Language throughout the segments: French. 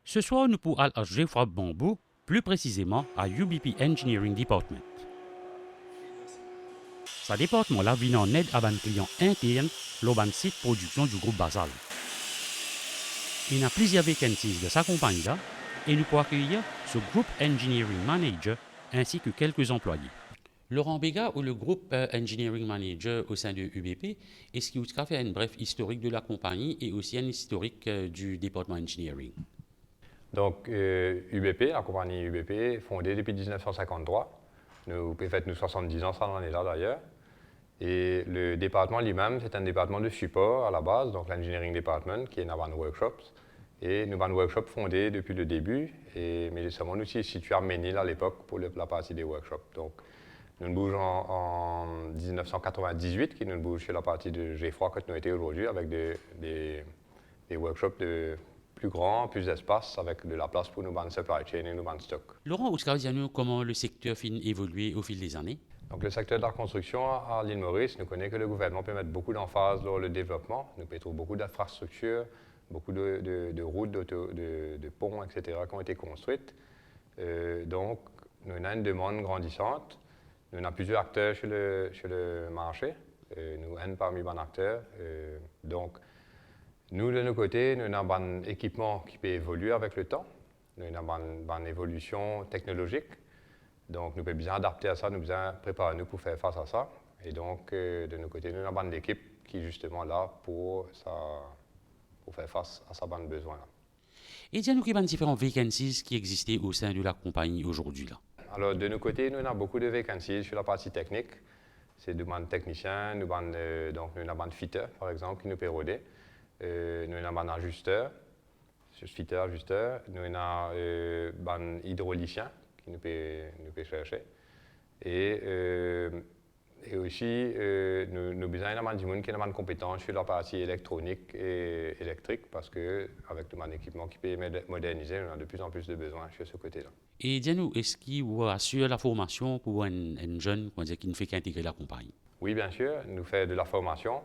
Ce soir, nous pourrons à Geoffroy Bambou, plus précisément à UBP Engineering Department. Ce département-là vient en aide à un client interne, le site production du groupe Basal. Il y a plusieurs vacancies de sa compagnie-là et nous pourrons accueillir ce groupe Engineering Manager ainsi que quelques employés. Laurent Béga, ou le groupe Engineering Manager au sein de UBP, est-ce qu'il vous a fait un bref historique de la compagnie et aussi un historique du département Engineering? Donc, UBP, la compagnie UBP, fondée depuis 1953. Nous fêtons 70 ans, ça en est là d'ailleurs. Et le département lui-même, c'est un département de support à la base, donc l'Engineering Department, qui est dans un workshops. Et nous avons un workshop fondé depuis le début, mais seulement nous aussi situé à Ménil à l'époque pour la partie des workshops. Donc, nous bougeons en 1998, qui nous bouge sur la partie de Geoffroy que nous étions aujourd'hui, avec des workshops de plus grand, plus d'espace, avec de la place pour nous bandes supply chain et nous bandes stock. Laurent, dis-nous comment le secteur fin évolué au fil des années? Donc, le secteur de la construction à l'île Maurice, nous connaissons que le gouvernement peut mettre beaucoup d'emphase dans le développement. Nous peut trouver beaucoup d'infrastructures, beaucoup de routes, de ponts, etc., qui ont été construites. Donc, nous avons une demande grandissante. Nous avons plusieurs acteurs sur le marché. Nous sommes parmi les acteurs. Donc, nous, de nos côtés, nous avons un équipement qui peut évoluer avec le temps. Nous avons une évolution technologique. Donc, nous pouvons bien adapter à ça, nous pouvons préparer nous pour faire face à ça. Et donc, de nos côtés, nous avons une équipe qui est justement là pour faire face à sa bande besoin. Et dis-nous qu'il y a différentes vacancies qui existaient au sein de la compagnie aujourd'hui. Alors, de nos côtés, nous avons beaucoup de vacancies sur la partie technique. C'est des techniciens, nous avons un fitter, par exemple, qui nous peut roder. Nous avons un ajusteur, fitter, ajusteur. Nous avons un hydraulicien qui nous peut chercher. Et aussi, nous avons besoin de gens qui ont une compétence sur la partie électronique et électrique, parce qu'avec tout mon équipement qui peut moderniser, on a de plus en plus de besoins sur ce côté-là. Et dis-nous, est-ce qu'il vous assure la formation pour un jeune qui ne fait qu'intégrer la compagnie? Oui, bien sûr, nous faisons de la formation.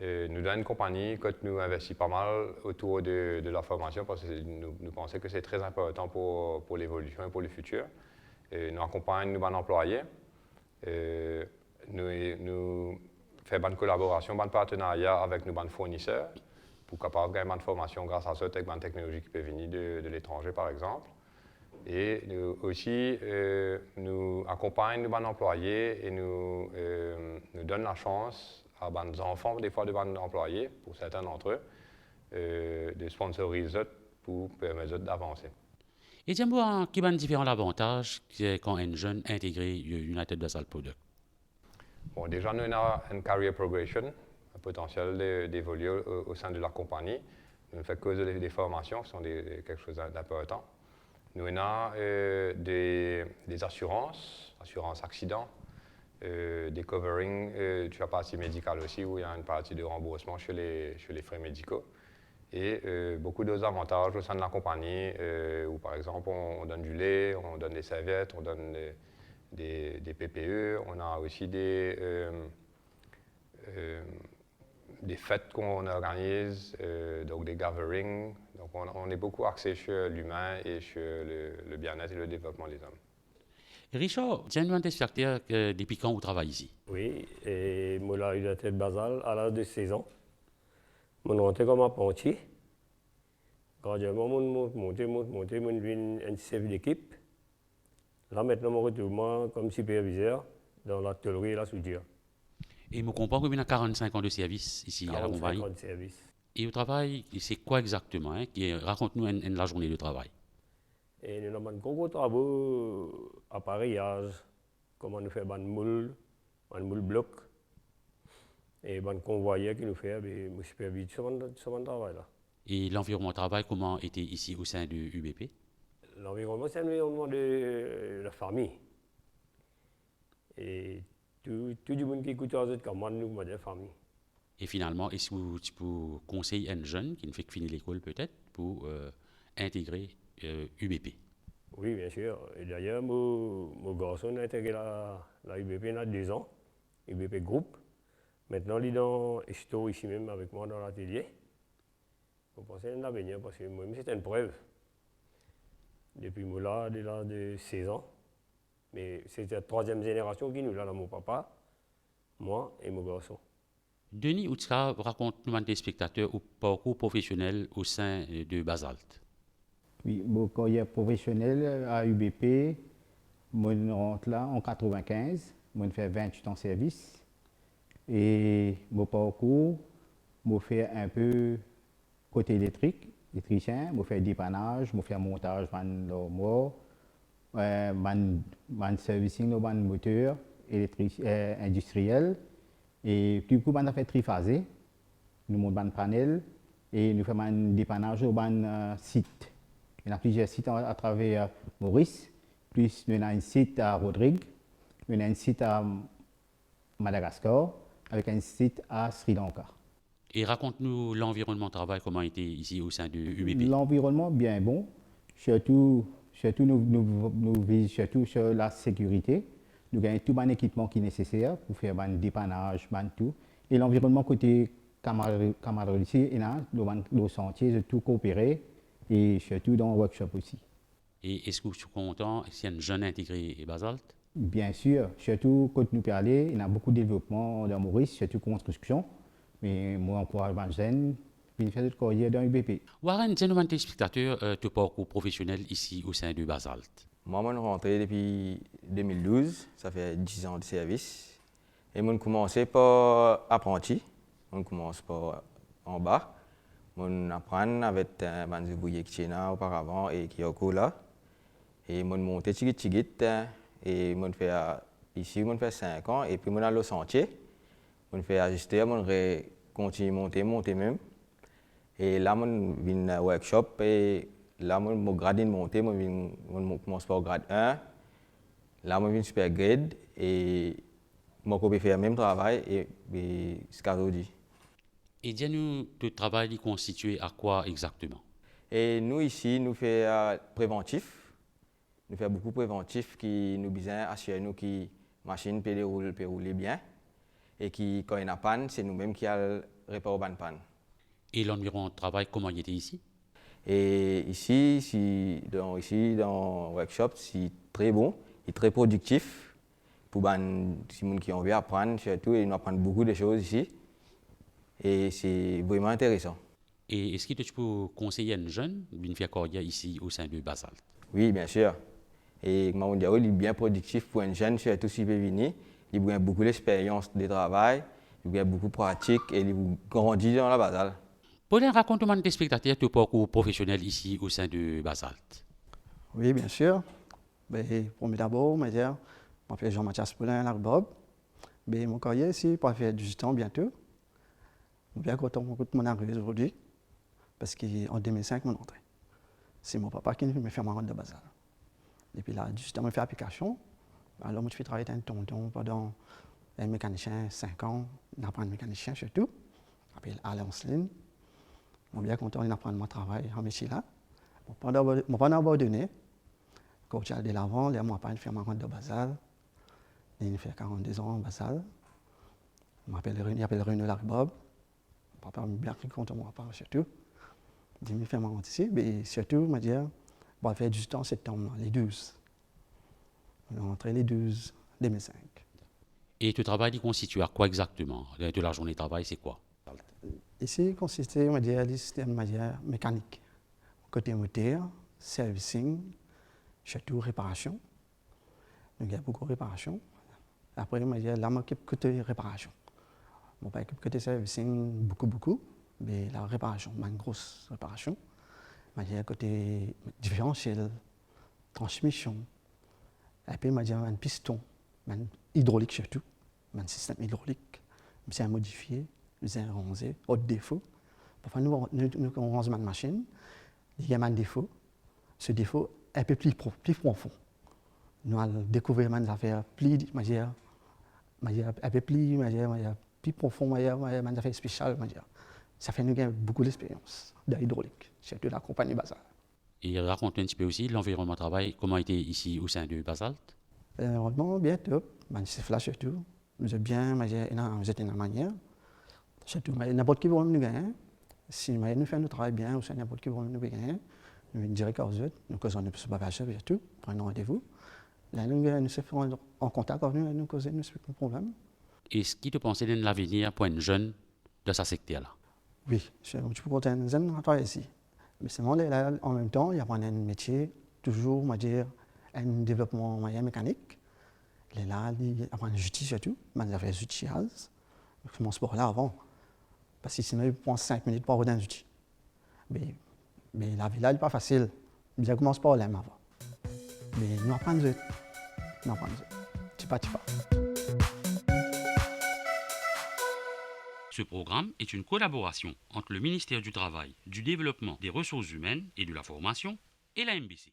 Nous donnons une compagnie que nous investissons pas mal autour de la formation parce que nous pensons que c'est très important pour l'évolution et pour le futur. Nous accompagnons nos employés. Nous faisons une collaboration, un partenariat avec nos fournisseurs pour capable gagner une formation grâce à cette technologie qui peut venir de l'étranger, par exemple. Et nous aussi, nous accompagnons nos employés et nous donnons la chance à des enfants, des fois de bandes employés, pour certains d'entre eux, de sponsoriser pour permettre d'avancer. Et dis-moi, quels sont les différents avantages quand un jeune intègre United Basal Product? Bon, déjà, nous avons une career progression, un potentiel d'évoluer au sein de la compagnie. Nous ne faisons que des formations qui sont quelque chose d'important. Nous avons des assurances accident, des coverings, tu as partie médicale aussi, où il y a une partie de remboursement sur les frais médicaux. Et beaucoup d'autres avantages au sein de la compagnie, où par exemple on donne du lait, on donne des serviettes, on donne des PPE, on a aussi des fêtes qu'on organise, donc des gatherings. Donc on est beaucoup axé sur l'humain et sur le bien-être et le développement des hommes. Richard, tiens-nous un facteur depuis quand vous travaillez ici? Oui, et moi, là, il était de Basal à l'âge de 16 ans. Je suis rentré comme apprenti. Graduellement, je suis devenu un chef d'équipe. Là, maintenant, je me retrouve comme superviseur dans la tôlerie et la soudure. Et je comprends que vous avez 45 ans de service ici à la compagnie. 45 ans de service. Et au travail, c'est quoi exactement? Raconte-nous la journée de travail. Et nous avons un gros travaux appareillage, comment nous faisons un moule bloc, et un convoyeur qui nous fait, je supervise sur mon travail là. Et l'environnement de travail, comment était ici au sein de UBP? L'environnement, c'est un environnement de la famille. Et tout le monde qui écoute aux autres comme moi, nous, la famille. Et finalement, est-ce que tu peux conseiller un jeune qui ne fait que finir l'école peut-être pour intégrer UBP? Oui, bien sûr. Et d'ailleurs, mon garçon a intégré la UBP il y a 2 ans, UBP Group. Maintenant, il est dans Esto, ici même avec moi dans l'atelier. Je pense qu'il y a un avenir parce que moi-même, c'est une preuve. Depuis moi là, de 16 ans. Mais c'est la 3e génération qui nous l'a, mon papa, moi et mon garçon. Denis Outska, raconte-nous à tes spectateurs au parcours professionnel au sein de Basalt. Oui, mon carrière professionnelle à UBP, je rentre là en 95, je fais 28 ans de service. Et mon parcours, je fais un peu côté électricien, je fais dépannage, je fais montage de l'armoire, je servicing de moteur industriel. Et du coup, on fait triphasé, nous montons un panel et nous faisons un dépannage au site. Il y a plusieurs sites à travers Maurice, plus il y a un site à Rodrigue, il y a un site à Madagascar, avec un site à Sri Lanka. Et raconte-nous l'environnement de travail, comment était ici au sein de UBP. L'environnement bien bon, surtout nous visons surtout sur la sécurité. Nous avons tout l'équipement qui est nécessaire pour faire un dépannage, tout. Et l'environnement côté camaraderie ici, il y a le sentier, de tout coopérer et surtout dans le workshop aussi. Et est-ce que tu es content s'il y a un jeune intégré et Basalt? Bien sûr, surtout quand nous parlons, il y a beaucoup de développement dans Maurice, surtout construction. Mais moi, encourage les jeunes, puis faire de carrière dans UBP. Warren, dis-nous à tes spectateurs ton parcours professionnel ici au sein de Basalt. Moi, je suis rentré depuis 2012, ça fait 10 ans de service. Et je commencé par apprenti, je commence par en bas. Je apprends avec un ouvrier qui était là auparavant et qui est encore là. Et je monte petit et je fais ici, je fais 5 ans. Et puis je suis au chantier, je fais ajuster, je continue à monter même. Et là, je viens au workshop et là, je grade monter, je commence par grade 1. Là, je viens super grade et je peux faire le même travail et jusqu'à aujourd'hui. Et dis-nous, le travail est constitué à quoi exactement? Et nous ici, nous faisons préventif. Nous faisons beaucoup de préventif qui nous besoin assurer nous que la machine peut rouler bien. Et qui, quand il y a une panne, c'est nous-mêmes qui allons réparer la panne. Et l'environnement de travail, comment il était ici? Et ici, dans le workshop, c'est très bon et très productif pour les gens qui ont envie d'apprendre, surtout, et nous apprenons beaucoup de choses ici. Et c'est vraiment intéressant. Et est-ce que tu peux conseiller à un jeune de faire carrière ici au sein de Basalt? Oui, bien sûr. Et Mamoun Diao, il est bien productif pour un jeune, surtout s'il veut venir. Il a beaucoup d'expérience de travail, il a beaucoup de pratique et il grandit dans la Basalt. Paulin, raconte-moi à tes spectateurs ton parcours professionnel ici au sein de Basalt. Oui, bien sûr. Pour d'abord, je m'appelle Jean-Mathias Paulin Larbob. Mon carrière ici, pour faire 18 ans bientôt. Je suis bien content de mon arrivée aujourd'hui, parce qu'en 2005, je suis entré. C'est mon papa qui m'a fait ma rente de Basalt. Depuis là, 18 ans, je fais application. Alors, je fais travailler un tonton pendant un mécanicien 5 ans, d'apprendre mécanicien surtout. Je m'appelle Alain Onslin. Je suis bien content d'apprendre mon travail en métier là. Je ne suis pas abandonné. Quand j'ai de l'avant, je m'appelle fait ma rente de Basalt. Il fait 42 ans en Basalt. Je m'appelle Renaud Larbob. Papa est bien content de moi, surtout. Je me fais ma rente ici, mais surtout, je me dis, on va faire 18 ans en septembre, les 12. On est rentré les 12 2005. Et ton travail constitue à quoi exactement? De la journée de travail, c'est quoi? Ici, consistait, on va dire, les systèmes mécaniques. Côté moteur, servicing, surtout réparation. Donc, il y a beaucoup de réparation. Après, on va dire, là, je m'occupe côté réparation. Je ne m'occupe côté servicing beaucoup, mais la réparation, une grosse réparation. Je vais dire côté différentiel, transmission. Et puis, je vais dire un piston, un hydraulique surtout, un système hydraulique, bien modifié, bien rangé, autre défaut. Parfois, nous rangeons une machine, il y a un défaut. Ce défaut un peu plus profond. Nous allons découvrir des affaires plus, un peu plus profond, des affaires spéciales. Ça fait nous gagner beaucoup d'expérience dans l'hydraulique, surtout la compagnie Basalt. Et raconte un petit peu aussi l'environnement de travail, comment était ici au sein de Basalt. L'environnement bien top, c'est là surtout. Nous êtes bien, vous êtes une manière. Surtout, n'importe qui veut nous gagner. Si nous faisons notre travail bien, ou si n'importe qui veut nous gagner, nous dirons qu'à vous, nous causons de supervision, surtout, prenons rendez-vous. Là, nous sommes en contact avec nous, nous causons, nous expliquons le problème. Et ce qui te pensait de l'avenir pour un jeune de sa secteur-là? Oui, je suis content de travailler ici. Mais c'est là, en même temps, il y a un métier, toujours, un développement mécanique. Là, il y a un outil surtout, il y a des outils. Je commence par là avant. Parce que sinon, il prend 5 minutes pour avoir un outil. Mais la vie là, n'est pas facile. Je commence par là avant. Mais nous apprenons. Petit pas. Ce programme est une collaboration entre le ministère du Travail, du Développement des Ressources Humaines et de la Formation et la MBC.